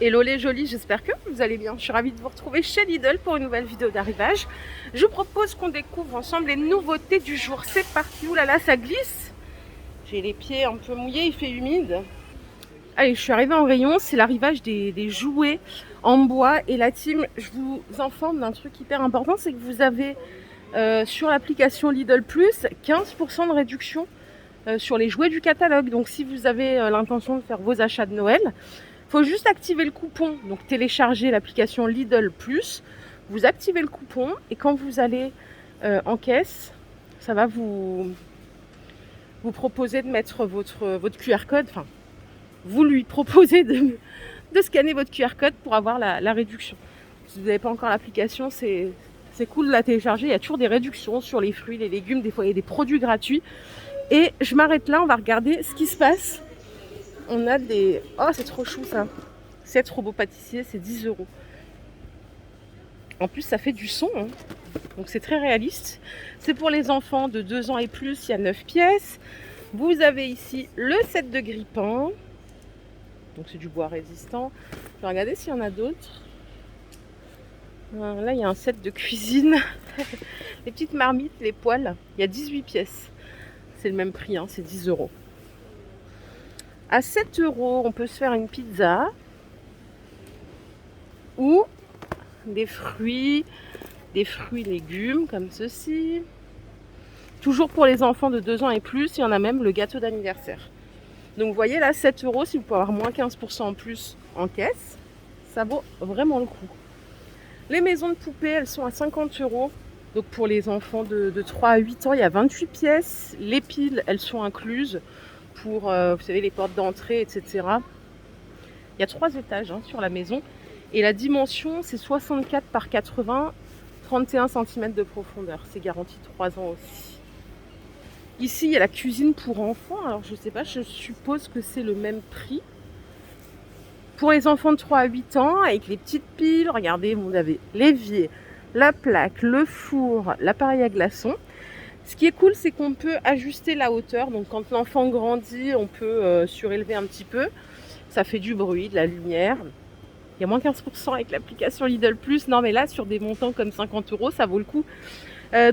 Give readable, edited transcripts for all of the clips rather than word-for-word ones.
Hello les jolis, j'espère que vous allez bien. Je suis ravie de vous retrouver chez Lidl pour une nouvelle vidéo d'arrivage. Je vous propose qu'on découvre ensemble les nouveautés du jour. C'est parti. Ouh là là, ça glisse. J'ai les pieds un peu mouillés, il fait humide. Allez, je suis arrivée en rayon, c'est l'arrivage des jouets en bois. Et la team, je vous informe d'un truc hyper important, c'est que vous avez sur l'application Lidl Plus 15% de réduction sur les jouets du catalogue. Donc si vous avez l'intention de faire vos achats de Noël, il faut juste activer le coupon, donc télécharger l'application Lidl Plus, vous activez le coupon et quand vous allez en caisse, ça va vous proposer de mettre votre QR code, enfin vous lui proposez de scanner votre QR code pour avoir la réduction. Si vous n'avez pas encore l'application, c'est cool de la télécharger, il y a toujours des réductions sur les fruits, les légumes, des fois il y a des produits gratuits. Et je m'arrête là, on va regarder ce qui se passe. On a des... Oh, c'est trop chou ça. 7 robots pâtissiers, c'est 10 €. En plus, ça fait du son. Hein. Donc, c'est très réaliste. C'est pour les enfants de 2 ans et plus. Il y a 9 pièces. Vous avez ici le set de grille-pain. Donc, c'est du bois résistant. Je vais regarder s'il y en a d'autres. Là, il y a un set de cuisine. Les petites marmites, les poêles. Il y a 18 pièces. C'est le même prix, hein, c'est 10 €. À 7 €, on peut se faire une pizza ou des fruits légumes comme ceci. Toujours pour les enfants de 2 ans et plus, il y en a même le gâteau d'anniversaire. Donc vous voyez là, 7 €, si vous pouvez avoir moins 15% en plus en caisse, ça vaut vraiment le coup. Les maisons de poupées, elles sont à 50 €. Donc pour les enfants de 3 à 8 ans, il y a 28 pièces. Les piles, elles sont incluses. Pour, vous savez, les portes d'entrée, etc. Il y a 3 étages hein, sur la maison. Et la dimension, c'est 64 par 80, 31 cm de profondeur. C'est garanti 3 ans aussi. Ici, il y a la cuisine pour enfants. Alors, je ne sais pas, je suppose que c'est le même prix. Pour les enfants de 3 à 8 ans, avec les petites piles, regardez, vous avez l'évier, la plaque, le four, l'appareil à glaçons. Ce qui est cool, c'est qu'on peut ajuster la hauteur. Donc quand l'enfant grandit, on peut surélever un petit peu. Ça fait du bruit, de la lumière. Il y a moins 15% avec l'application Lidl Plus. Non mais là, sur des montants comme 50 €, ça vaut le coup.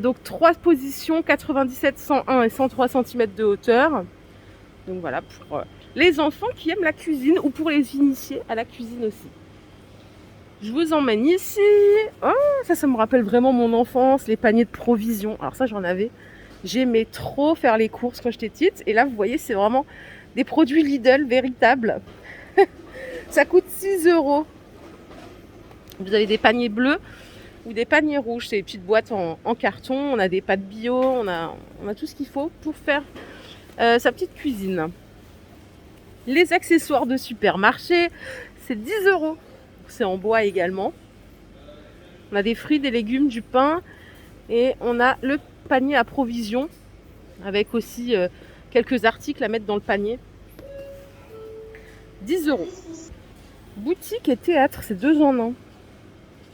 Donc 3 positions, 97, 101 et 103 cm de hauteur. Donc voilà, pour les enfants qui aiment la cuisine ou pour les initier à la cuisine aussi. Je vous emmène ici. Oh, ça me rappelle vraiment mon enfance, les paniers de provisions. Alors ça, j'en avais. J'aimais trop faire les courses quand j'étais petite. Et là, vous voyez, c'est vraiment des produits Lidl véritables. Ça coûte 6 €. Vous avez des paniers bleus ou des paniers rouges. C'est des petites boîtes en carton. On a des pâtes bio. On a tout ce qu'il faut pour faire sa petite cuisine. Les accessoires de supermarché, c'est 10 €. C'est en bois également. On a des fruits, des légumes, du pain et on a le panier à provisions avec aussi quelques articles à mettre dans le panier. 10 €. Boutique et théâtre, c'est 2 en 1.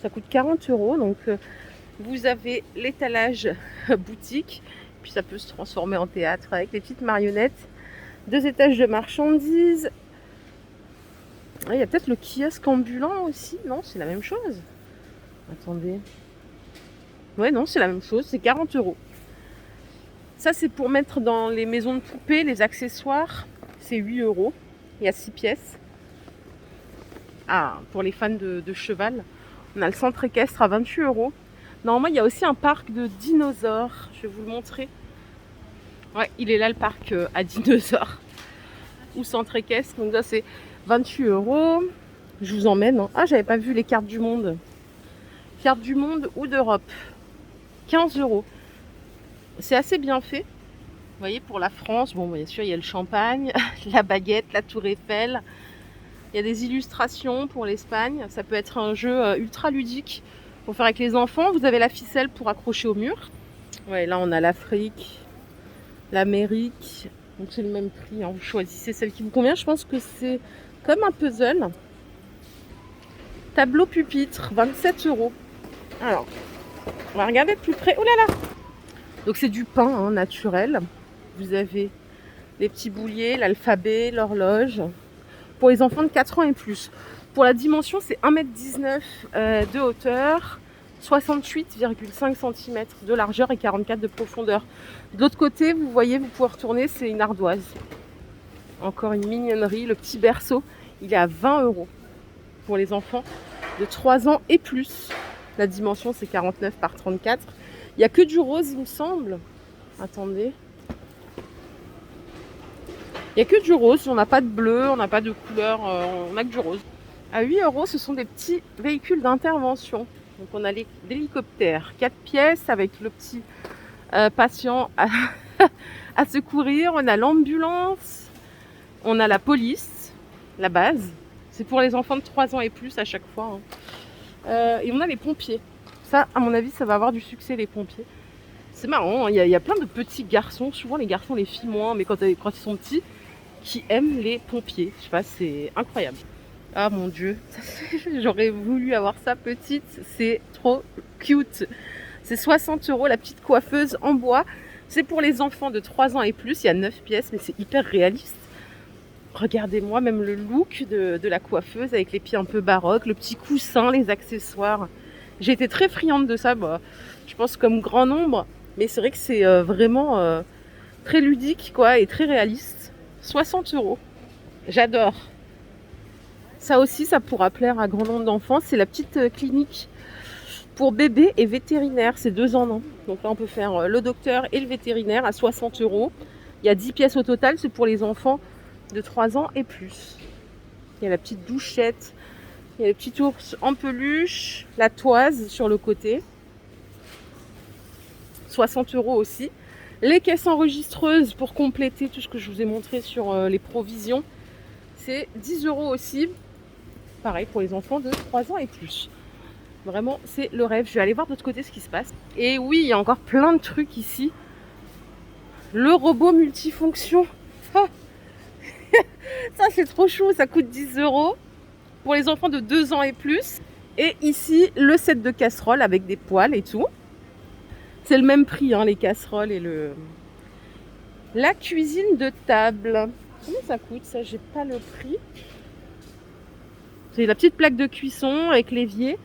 Ça coûte 40 €. Donc vous avez l'étalage boutique, puis ça peut se transformer en théâtre avec les petites marionnettes. 2 étages de marchandises. Il y a peut-être le kiosque ambulant aussi. Non, c'est la même chose. Attendez. Ouais, non, c'est la même chose. C'est 40 €. Ça, c'est pour mettre dans les maisons de poupées, les accessoires. C'est 8 €. Il y a 6 pièces. Ah, pour les fans de cheval. On a le centre équestre à 28 €. Normalement, il y a aussi un parc de dinosaures. Je vais vous le montrer. Ouais, il est là, le parc à dinosaures. Ou centre équestre. Donc ça, c'est 28 €. Je vous emmène. Hein. Ah, j'avais pas vu les cartes du monde. Cartes du monde ou d'Europe. 15 €. C'est assez bien fait. Vous voyez, pour la France, bon, bien sûr, il y a le champagne, la baguette, la tour Eiffel. Il y a des illustrations pour l'Espagne. Ça peut être un jeu ultra ludique pour faire avec les enfants. Vous avez la ficelle pour accrocher au mur. Ouais, là, on a l'Afrique, l'Amérique. Donc, c'est le même prix. Hein. Vous choisissez celle qui vous convient. Je pense que c'est comme un puzzle. Tableau pupitre, 27 €. Alors, on va regarder de plus près. Oh là là! Donc, c'est du pain hein, naturel. Vous avez les petits bouliers, l'alphabet, l'horloge. Pour les enfants de 4 ans et plus. Pour la dimension, c'est 1,19 m de hauteur, 68,5 cm de largeur et 44 de profondeur. De l'autre côté, vous voyez, vous pouvez retourner, c'est une ardoise. Encore une mignonnerie. Le petit berceau, il est à 20 € pour les enfants de 3 ans et plus. La dimension, c'est 49 par 34. Il n'y a que du rose, il me semble. Attendez. Il n'y a que du rose. On n'a pas de bleu, on n'a pas de couleur. On n'a que du rose. À 8 €, ce sont des petits véhicules d'intervention. Donc on a l'hélicoptère, 4 pièces avec le petit patient à secourir. On a l'ambulance. On a la police, la base. C'est pour les enfants de 3 ans et plus à chaque fois. Et on a les pompiers. Ça, à mon avis, ça va avoir du succès, les pompiers. C'est marrant, hein. Il y a plein de petits garçons, souvent les garçons, les filles moins, mais quand ils sont petits, qui aiment les pompiers. Je sais pas, c'est incroyable. Ah mon Dieu, j'aurais voulu avoir ça petite, c'est trop cute. C'est 60 € la petite coiffeuse en bois. C'est pour les enfants de 3 ans et plus, il y a 9 pièces, mais c'est hyper réaliste. Regardez-moi, même le look de la coiffeuse avec les pieds un peu baroques, le petit coussin, les accessoires. J'ai été très friande de ça, je pense comme grand nombre, mais c'est vrai que c'est vraiment très ludique quoi, et très réaliste. 60 €, j'adore. Ça aussi, ça pourra plaire à grand nombre d'enfants. C'est la petite clinique pour bébés et vétérinaires. C'est 2 ans, non. Donc là, on peut faire le docteur et le vétérinaire à 60 €. Il y a 10 pièces au total. C'est pour les enfants de 3 ans et plus. Il y a la petite douchette. Il y a le petit ours en peluche. La toise sur le côté. 60 € aussi. Les caisses enregistreuses pour compléter tout ce que je vous ai montré sur les provisions. C'est 10 € aussi. Pareil pour les enfants de 3 ans et plus. Vraiment, c'est le rêve. Je vais aller voir de l'autre côté ce qui se passe. Et oui, il y a encore plein de trucs ici. Le robot multifonction. Oh ça, c'est trop chou. Ça coûte 10 € pour les enfants de 2 ans et plus. Et ici, le set de casseroles avec des poêles et tout. C'est le même prix, hein, les casseroles et la cuisine de table. Combien ça coûte ça? J'ai pas le prix. C'est la petite plaque de cuisson avec l'évier.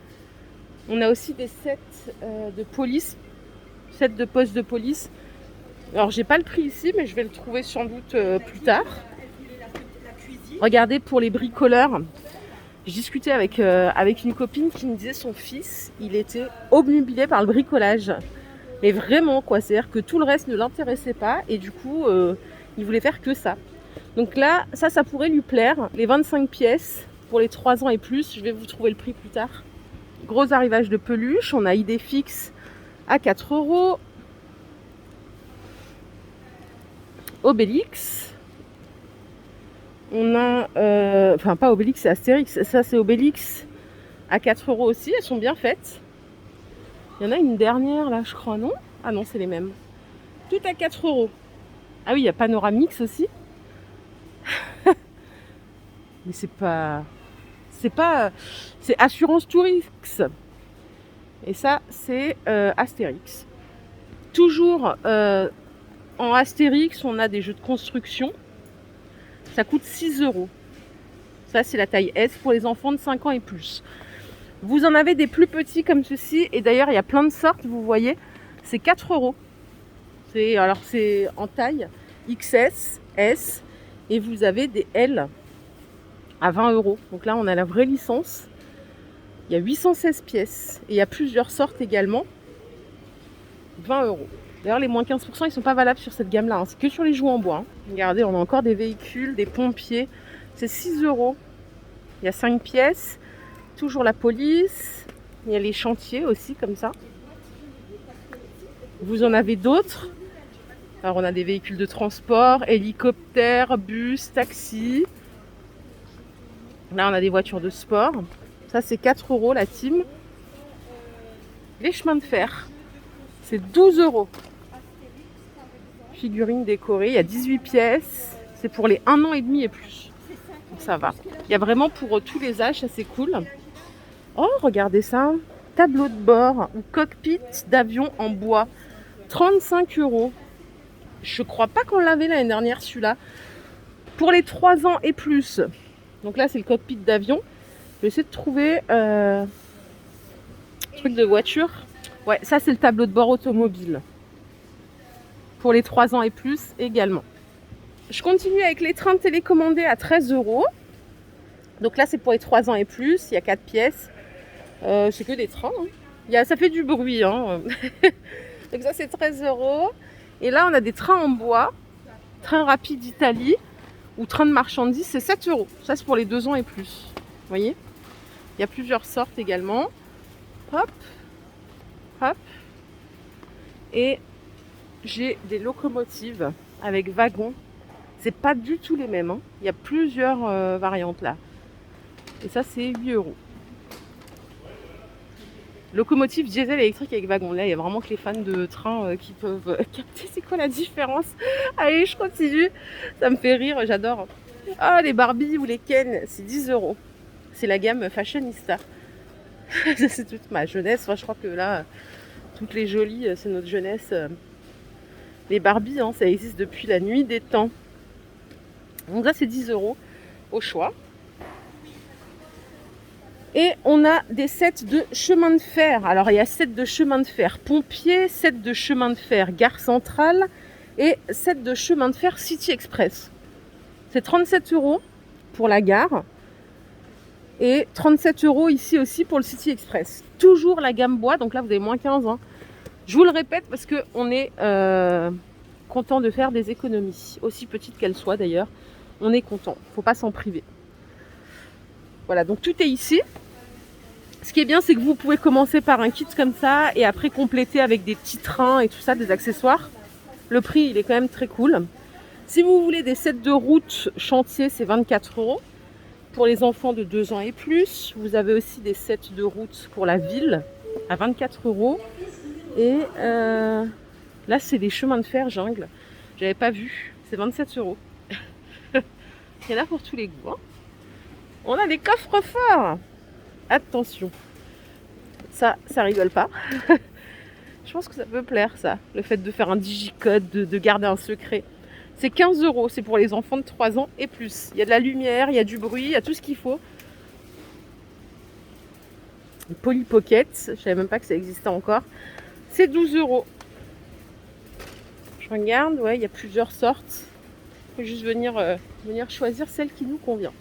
On a aussi des sets de police, sets de poste de police. Alors j'ai pas le prix ici, mais je vais le trouver sans doute plus tard. Regardez pour les bricoleurs. Je discutais avec une copine qui me disait son fils, il était obnubilé par le bricolage. Mais vraiment quoi, c'est-à-dire que tout le reste ne l'intéressait pas et du coup il voulait faire que ça. Donc là, ça pourrait lui plaire. Les 25 pièces. Pour les 3 ans et plus, je vais vous trouver le prix plus tard. Gros arrivage de peluche, on a Idéfix à 4 €. Obélix. On a, enfin pas Obélix, c'est Astérix. Ça c'est Obélix à 4 € aussi, elles sont bien faites. Il y en a une dernière là, je crois, non? Ah non, c'est les mêmes. Tout à 4 €. Ah oui, il y a Panoramix aussi. Mais c'est Assurance Tourix. Et ça, c'est Astérix. Toujours en Astérix, on a des jeux de construction. Ça coûte 6 €. Ça, c'est la taille S pour les enfants de 5 ans et plus. Vous en avez des plus petits comme ceci. Et d'ailleurs, il y a plein de sortes, vous voyez. C'est 4 €. Alors, c'est en taille XS, S. Et vous avez des L à 20 €. Donc là, on a la vraie licence. Il y a 816 pièces. Et il y a plusieurs sortes également. 20 €. D'ailleurs, les moins 15%, ils ne sont pas valables sur cette gamme-là. Hein. C'est que sur les jouets en bois. Hein. Regardez, on a encore des véhicules, des pompiers. C'est 6 €. Il y a 5 pièces. Toujours la police. Il y a les chantiers aussi, comme ça. Vous en avez d'autres. Alors, on a des véhicules de transport, hélicoptères, bus, taxis. Là, on a des voitures de sport. Ça, c'est 4 € la team. Les chemins de fer, c'est 12 €. Figurines décorées, il y a 18 pièces. C'est pour les 1 an et demi et plus. Donc ça va. Il y a vraiment pour tous les âges, ça c'est cool. Oh, regardez ça. Tableau de bord ou cockpit d'avion en bois. 35 €. Je crois pas qu'on l'avait l'année dernière celui-là. Pour les 3 ans et plus. Donc là, c'est le cockpit d'avion. vais essayer de trouver truc de voiture. Ouais, ça c'est le tableau de bord automobile. Pour les 3 ans et plus également. Je continue avec les trains télécommandés à 13 €. Donc là c'est pour les 3 ans et plus, il y a 4 pièces. C'est que des trains. Hein. Ça fait du bruit. Hein. Donc ça c'est 13 €. Et là on a des trains en bois, train rapide d'Italie ou train de marchandises, c'est 7 €. Ça c'est pour les 2 ans et plus. Vous voyez? Il y a plusieurs sortes également. Hop, hop. Et j'ai des locomotives avec wagons. C'est pas du tout les mêmes. Hein. Il y a plusieurs variantes là. Et ça c'est 8 €. Locomotive diesel électrique avec wagon. Là, il y a vraiment que les fans de train qui peuvent capter c'est quoi la différence. Allez, je continue. Ça me fait rire, j'adore. Ah, les Barbie ou les Ken, c'est 10 €. C'est la gamme Fashionista. C'est toute ma jeunesse. Enfin, je crois que là, toutes les jolies, c'est notre jeunesse. Les Barbie, hein, ça existe depuis la nuit des temps. Donc là, c'est 10 € au choix. Et on a des sets de chemin de fer. Alors, il y a set de chemin de fer pompier, set de chemin de fer gare centrale et set de chemin de fer City Express. C'est 37 € pour la gare et 37 € ici aussi pour le City Express. Toujours la gamme bois, donc là, vous avez moins 15 ans. Je vous le répète parce qu'on est content de faire des économies, aussi petites qu'elles soient d'ailleurs. On est content, il ne faut pas s'en priver. Voilà, donc tout est ici. Ce qui est bien, c'est que vous pouvez commencer par un kit comme ça et après compléter avec des petits trains et tout ça, des accessoires. Le prix, il est quand même très cool. Si vous voulez des sets de route chantier, c'est 24 €. Pour les enfants de 2 ans et plus, vous avez aussi des sets de route pour la ville à 24 €. Et là, c'est des chemins de fer jungle. J'avais pas vu. C'est 27 €. Il y en a pour tous les goûts. Hein. On a des coffres forts. Attention. Ça rigole pas. Je pense que ça peut plaire, ça. Le fait de faire un digicode, de garder un secret. C'est 15 €. C'est pour les enfants de 3 ans et plus. Il y a de la lumière, il y a du bruit, il y a tout ce qu'il faut. Polly Pocket. Je savais même pas que ça existait encore. C'est 12 €. Je regarde, ouais, il y a plusieurs sortes. Il faut juste venir choisir celle qui nous convient.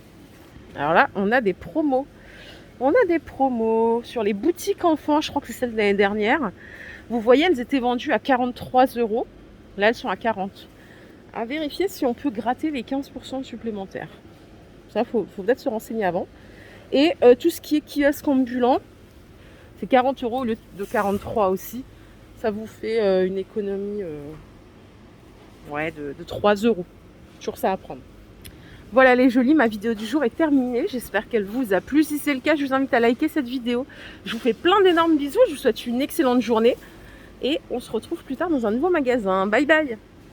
Alors là, on a des promos. On a des promos sur les boutiques enfants. Je crois que c'est celle de l'année dernière. Vous voyez, elles étaient vendues à 43 €. Là, elles sont à 40. À vérifier si on peut gratter les 15% supplémentaires. Ça, faut peut-être se renseigner avant. Et tout ce qui est kiosque ambulant, c'est 40 € au lieu de 43 aussi. Ça vous fait une économie de 3 €. Toujours ça à prendre. Voilà les jolis, ma vidéo du jour est terminée. J'espère qu'elle vous a plu. Si c'est le cas, je vous invite à liker cette vidéo. Je vous fais plein d'énormes bisous. Je vous souhaite une excellente journée. Et on se retrouve plus tard dans un nouveau magasin. Bye bye!